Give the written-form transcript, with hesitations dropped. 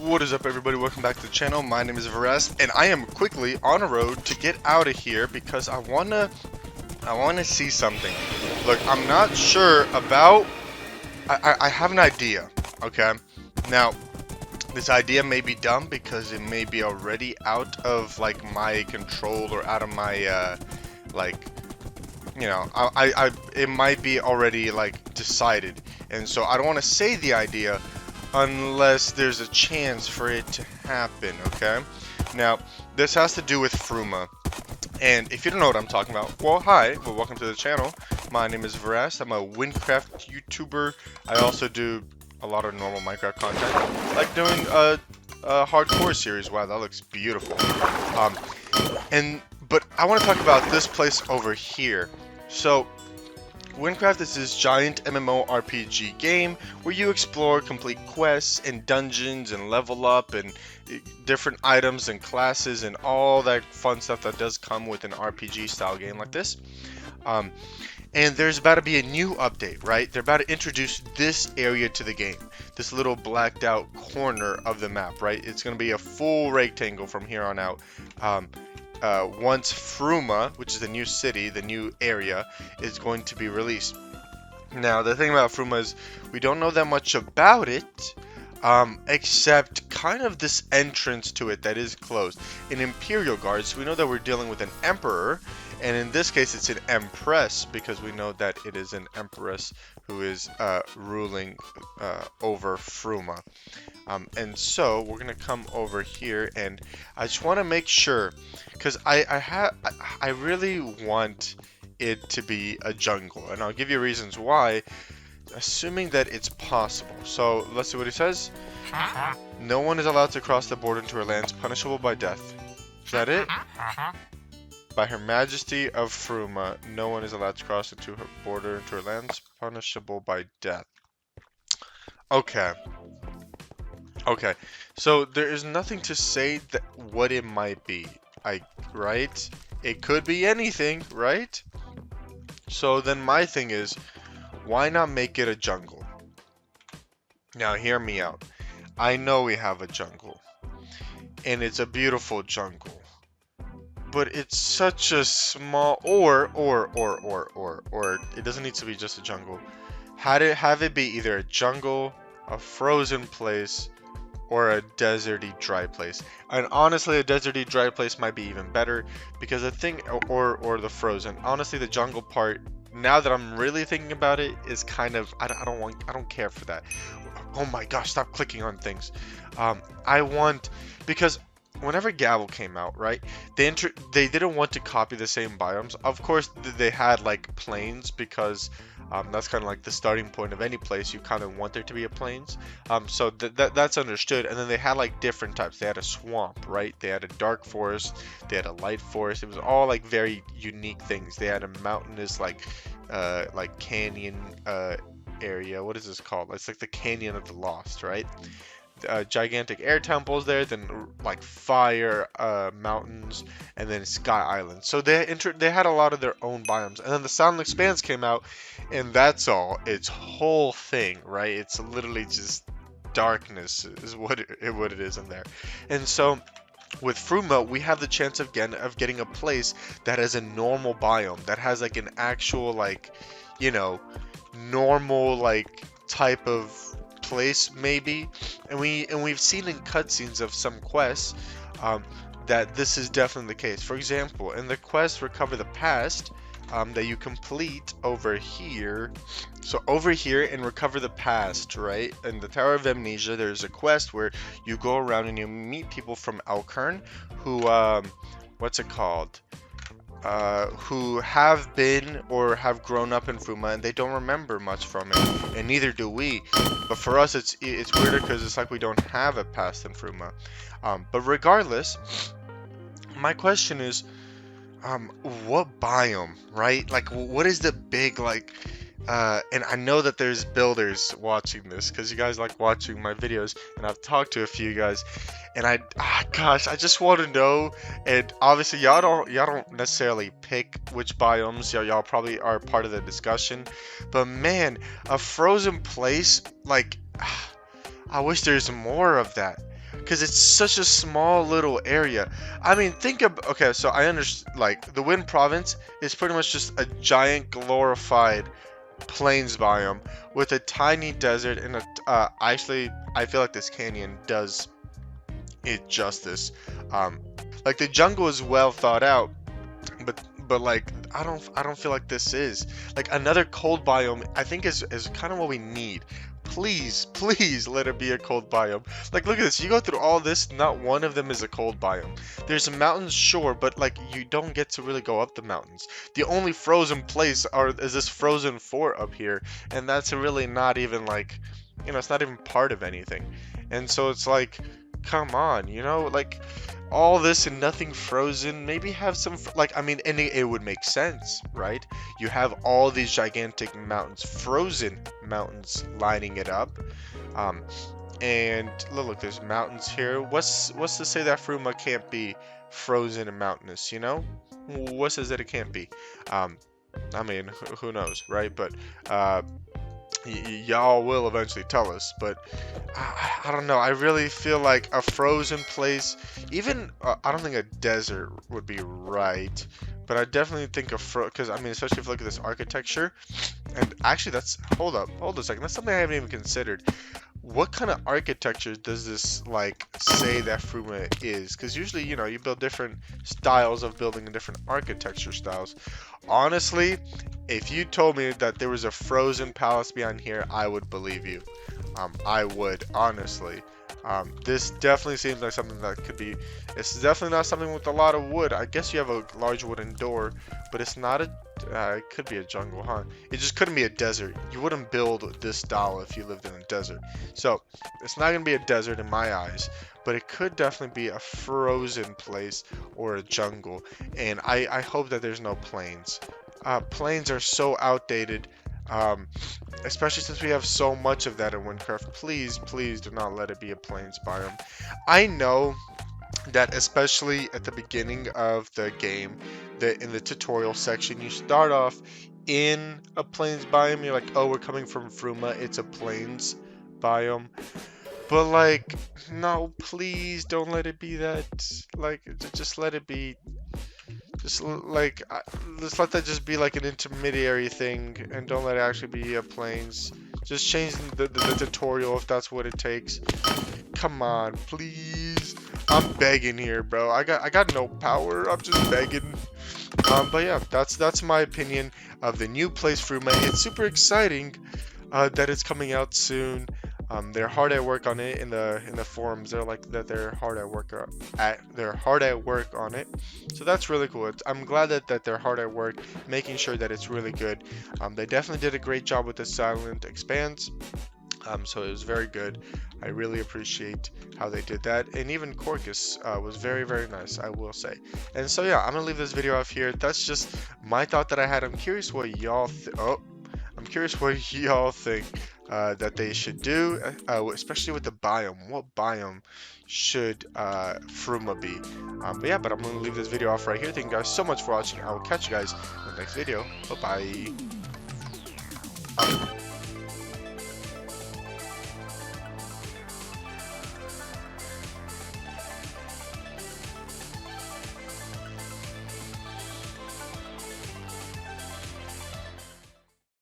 What is up, everybody? Welcome back to the channel. My name is Varest, and I am quickly on a road to get out of here because I wanna see something. Look, I'm not sure about. I have an idea. Okay, now this idea may be dumb because it may be already out of like my control or out of my like, you know, it might be already like decided, and so I don't want to say the idea unless there's a chance for it to happen. Okay, now this has to do with Fruma, and if you don't know what I'm talking about, well, hi, well, welcome to the channel. My name is Varest. I'm a Wynncraft YouTuber. I also do a lot of normal Minecraft content, like doing a hardcore series. Wow, that looks beautiful. But I want to talk about this place over here. So Wynncraft is this giant MMORPG game where you explore, complete quests and dungeons and level up and different items and classes and all that fun stuff that does come with an RPG style game like this. And there's about to be a new update, right? They're about to introduce this area to the game. This little blacked out corner of the map, right? It's going to be a full rectangle from here on out. Once Fruma, which is the new city, the new area, is going to be released. Now, the thing about Fruma is we don't know that much about it, except kind of this entrance to it that is closed. In Imperial Guards, we know that we're dealing with an emperor, and in this case it's an empress, because we know that it is an empress who is ruling over Fruma. And so we're gonna come over here, and I just want to make sure, because I really want it to be a jungle, and I'll give you reasons why, assuming that it's possible. So let's see what he says. No one is allowed to cross the border into her lands, punishable by death. Is that it? By Her Majesty of Fruma, no one is allowed to cross into her border into her lands, punishable by death. Okay. Okay, so there is nothing to say that what it might be, right? It could be anything, right? So then my thing is, why not make it a jungle? Now hear me out. I know we have a jungle, and it's a beautiful jungle, but it's such a small, or it doesn't need to be just a jungle. Have it be either a jungle, a frozen place, or a deserty dry place. And honestly, a deserty dry place might be even better, because the thing, or the frozen. Honestly, the jungle part, now that I'm really thinking about it, is kind of, I don't care for that. Oh my gosh, stop clicking on things. Because whenever Gavel came out, right, they didn't want to copy the same biomes. Of course, they had like plains, because that's kind of like the starting point of any place. You kind of want there to be a plains. So that's understood. And then they had like different types. They had a swamp, right? They had a dark forest. They had a light forest. It was all like very unique things. They had a mountainous like canyon area. What is this called? It's like the Canyon of the Lost, right? Gigantic air temples there, then like fire mountains, and then sky islands. So they had a lot of their own biomes. And then the Sound Expanse came out, and that's all its whole thing, right? It's literally just darkness is what it is in there. And so with Fruma, we have the chance of getting a place that has a normal biome, that has like an actual, like, you know, normal like type of place maybe. And we've seen in cutscenes of some quests that this is definitely the case. For example, in the quest Recover the Past that you complete over here, so over here in Recover the Past, right, in the Tower of Amnesia, there's a quest where you go around and you meet people from Elkhorn who what's it called, who have been or have grown up in Fruma, and they don't remember much from it, and neither do we. But for us, it's weirder because it's like we don't have a past in Fruma. But regardless, my question is, what biome, right? Like, what is the big, like, and I know that there's builders watching this, because you guys like watching my videos, and I've talked to a few guys, and gosh, I just want to know. And obviously y'all don't necessarily pick which biomes. Y'all probably are part of the discussion, but man, a frozen place, like, I wish there's more of that. because it's such a small little area. I mean, think of, okay, so I understand, like, the Wind Province is pretty much just a giant glorified plains biome with a tiny desert and a, actually, I feel like this canyon does it justice. Like, the jungle is well thought out, but like I don't feel like this is like another cold biome. I think is kind of what we need. Please let it be a cold biome. Like, look at this. You go through all this, not one of them is a cold biome. There's mountains, sure, but like you don't get to really go up the mountains. The only frozen place is this frozen fort up here, and that's really not even like, it's not even part of anything. And so it's like, come on, like all this and nothing frozen. Maybe have some like, I mean, and it would make sense, right? You have all these gigantic mountains, frozen mountains lining it up. And look, there's mountains here. What's to say that Fruma can't be frozen and mountainous, what says that it can't be? I mean, who knows, right? But y'all will eventually tell us. But I don't know. I really feel like a frozen place, even I don't think a desert would be right, but I definitely think because I mean, especially if you look at this architecture, and actually hold a second, that's something I haven't even considered. What kind of architecture does this like say that Fruma is? Because usually, you build different styles of building and different architecture styles. Honestly, if you told me that there was a frozen palace behind here, I would believe you. I would, honestly. This definitely seems like something that could be. It's definitely not something with a lot of wood. I guess you have a large wooden door, but it's not a. It could be a jungle, huh? It just couldn't be a desert. You wouldn't build this style if you lived in a desert. So it's not gonna be a desert in my eyes, but it could definitely be a frozen place or a jungle. And I hope that there's no plains. Plains are so outdated. Especially since we have so much of that in Wynncraft. Please do not let it be a plains biome. I know that especially at the beginning of the game, in the tutorial section, you start off in a plains biome. You're like, oh, we're coming from Fruma, it's a plains biome. But like, no, please don't let it be that. Like, just let it be. Just like, let's let that just be like an intermediary thing, and don't let it actually be a plains. Just change the tutorial if that's what it takes. Come on, please. I'm begging here, bro. I got no power. I'm just begging. But yeah, that's my opinion of the new place Fruma. It's super exciting that it's coming out soon. They're hard at work on it in the forums. They're like that they're hard at work on it. So that's really cool. I'm glad that they're hard at work making sure that it's really good. They definitely did a great job with the silent expanse. So it was very good. I really appreciate how they did that. And even Corcus was very, very nice, I will say. And so yeah, I'm gonna leave this video off here. That's just my thought that I had. I'm curious what y'all think that they should do, especially with the biome. What biome should Fruma be? But yeah, but I'm going to leave this video off right here. Thank you guys so much for watching. I will catch you guys in the next video. Bye-bye.